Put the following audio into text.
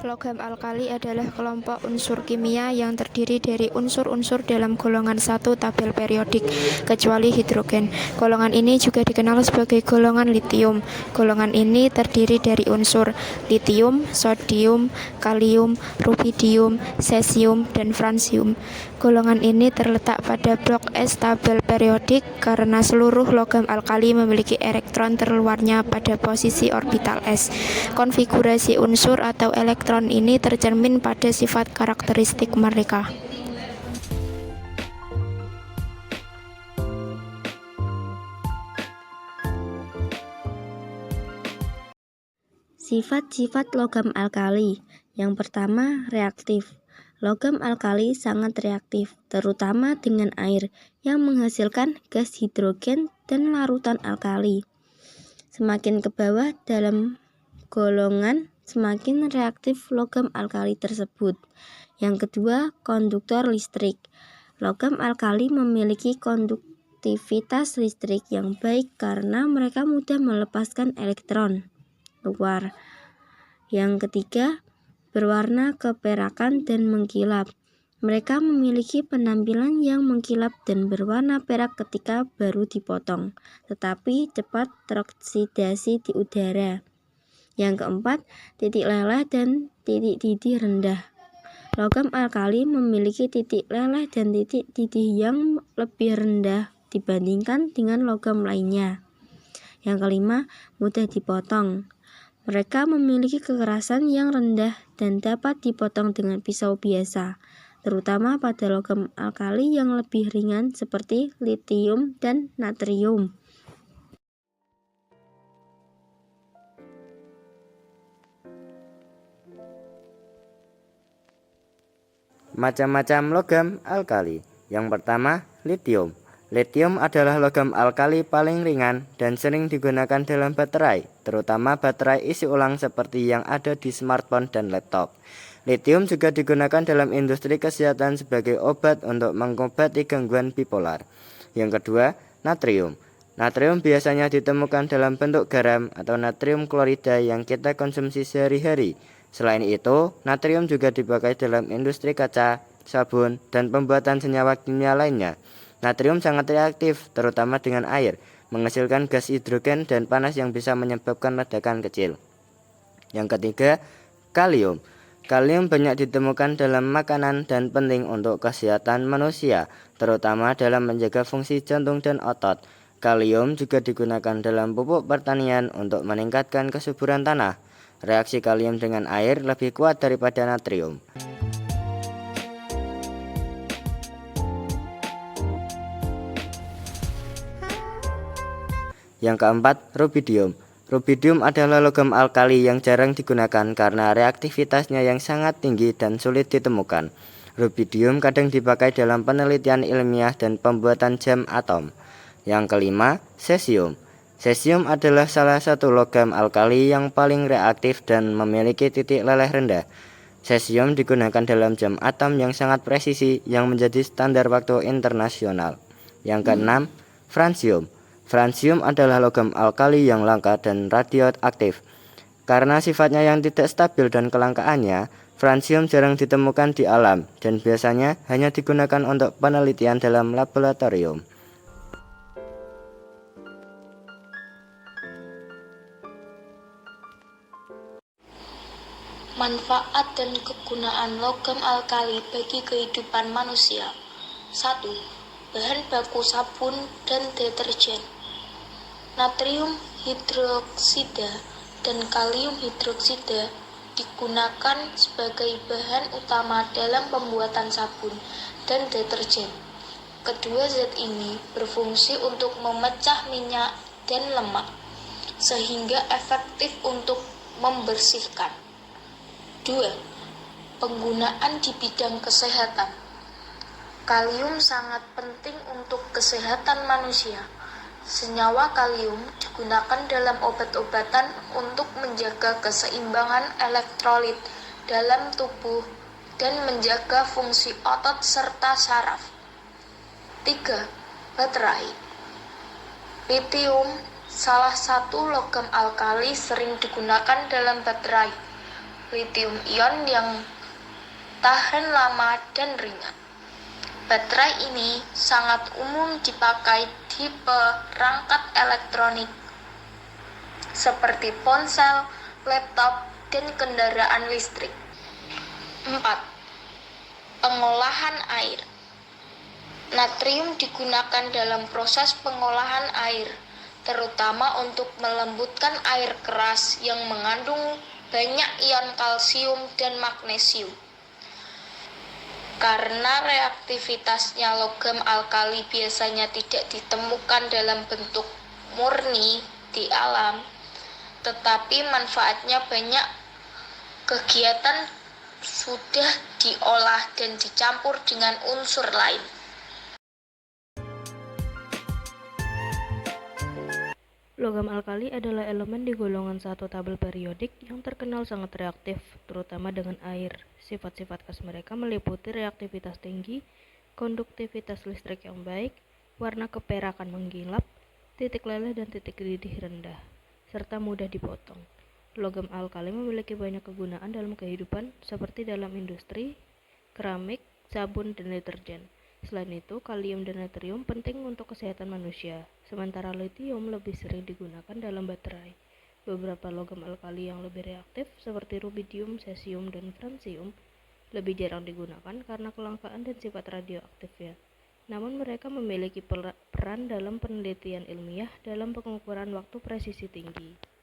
Logam alkali adalah kelompok unsur kimia yang terdiri dari unsur-unsur dalam golongan satu tabel periodik, kecuali hidrogen. Golongan ini juga dikenal sebagai golongan litium. Golongan ini terdiri dari unsur litium, sodium, kalium, rubidium, cesium, dan francium. Golongan ini terletak pada blok S tabel periodik karena seluruh logam alkali memiliki elektron terluarnya pada posisi orbital S. Konfigurasi unsur atau elektron ini tercermin pada sifat karakteristik mereka. Sifat-sifat logam alkali. Yang pertama, reaktif. Logam alkali sangat reaktif, terutama dengan air, yang menghasilkan gas hidrogen dan larutan alkali. Semakin ke bawah dalam golongan, semakin reaktif logam alkali tersebut. Yang kedua, konduktor listrik. Logam alkali memiliki konduktivitas listrik yang baik karena mereka mudah melepaskan elektron luar. Yang ketiga, berwarna keperakan dan mengkilap. Mereka memiliki penampilan yang mengkilap dan berwarna perak ketika baru dipotong, tetapi cepat teroksidasi di udara. Yang keempat, titik leleh dan titik didih rendah. Logam alkali memiliki titik leleh dan titik didih yang lebih rendah dibandingkan dengan logam lainnya. Yang kelima, mudah dipotong. Mereka memiliki kekerasan yang rendah dan dapat dipotong dengan pisau biasa, terutama pada logam alkali yang lebih ringan seperti litium dan natrium. Macam-macam logam alkali. Yang pertama, litium. Litium adalah logam alkali paling ringan dan sering digunakan dalam baterai, terutama baterai isi ulang seperti yang ada di smartphone dan laptop. Litium juga digunakan dalam industri kesehatan sebagai obat untuk mengobati gangguan bipolar. Yang kedua, natrium. Natrium biasanya ditemukan dalam bentuk garam atau natrium klorida yang kita konsumsi sehari-hari. Selain itu, natrium juga dipakai dalam industri kaca, sabun, dan pembuatan senyawa kimia lainnya. Natrium sangat reaktif, terutama dengan air, menghasilkan gas hidrogen dan panas yang bisa menyebabkan ledakan kecil. Yang ketiga, kalium. Kalium banyak ditemukan dalam makanan dan penting untuk kesehatan manusia, terutama dalam menjaga fungsi jantung dan otot. Kalium juga digunakan dalam pupuk pertanian untuk meningkatkan kesuburan tanah. Reaksi kalium dengan air lebih kuat daripada natrium. Yang keempat, rubidium. Rubidium adalah logam alkali yang jarang digunakan karena reaktivitasnya yang sangat tinggi dan sulit ditemukan. Rubidium kadang dipakai dalam penelitian ilmiah dan pembuatan jam atom. Yang kelima, cesium. Cesium adalah salah satu logam alkali yang paling reaktif dan memiliki titik leleh rendah. Cesium digunakan dalam jam atom yang sangat presisi yang menjadi standar waktu internasional. Yang keenam, francium. Francium adalah logam alkali yang langka dan radioaktif. Karena sifatnya yang tidak stabil dan kelangkaannya, francium jarang ditemukan di alam dan biasanya hanya digunakan untuk penelitian dalam laboratorium. Manfaat dan kegunaan logam alkali bagi kehidupan manusia. 1. Bahan baku sabun dan deterjen. Natrium hidroksida dan kalium hidroksida digunakan sebagai bahan utama dalam pembuatan sabun dan deterjen. Kedua zat ini berfungsi untuk memecah minyak dan lemak, sehingga efektif untuk membersihkan. 2. Penggunaan di bidang kesehatan. Kalium sangat penting untuk kesehatan manusia. Senyawa kalium digunakan dalam obat-obatan untuk menjaga keseimbangan elektrolit dalam tubuh dan menjaga fungsi otot serta saraf. 3. Baterai. Litium, salah satu logam alkali sering digunakan dalam baterai. litium ion yang tahan lama dan ringan. Baterai ini sangat umum dipakai di perangkat elektronik seperti ponsel, laptop, dan kendaraan listrik. 4. Pengolahan air. Natrium digunakan dalam proses pengolahan air, terutama untuk melembutkan air keras yang mengandung banyak ion kalsium dan magnesium. Karena reaktivitasnya logam alkali biasanya tidak ditemukan dalam bentuk murni di alam, tetapi manfaatnya banyak. Kegiatan sudah diolah dan dicampur dengan unsur lain. Logam alkali adalah elemen di golongan 1 tabel periodik yang terkenal sangat reaktif, terutama dengan air. Sifat-sifat khas mereka meliputi reaktivitas tinggi, konduktivitas listrik yang baik, warna keperakan menggilap, titik leleh dan titik didih rendah, serta mudah dipotong. Logam alkali memiliki banyak kegunaan dalam kehidupan, seperti dalam industri, keramik, sabun, dan deterjen. Selain itu, kalium dan natrium penting untuk kesehatan manusia, sementara litium lebih sering digunakan dalam baterai. Beberapa logam alkali yang lebih reaktif, seperti rubidium, cesium, dan francium, lebih jarang digunakan karena kelangkaan dan sifat radioaktifnya. Namun mereka memiliki peran dalam penelitian ilmiah dalam pengukuran waktu presisi tinggi.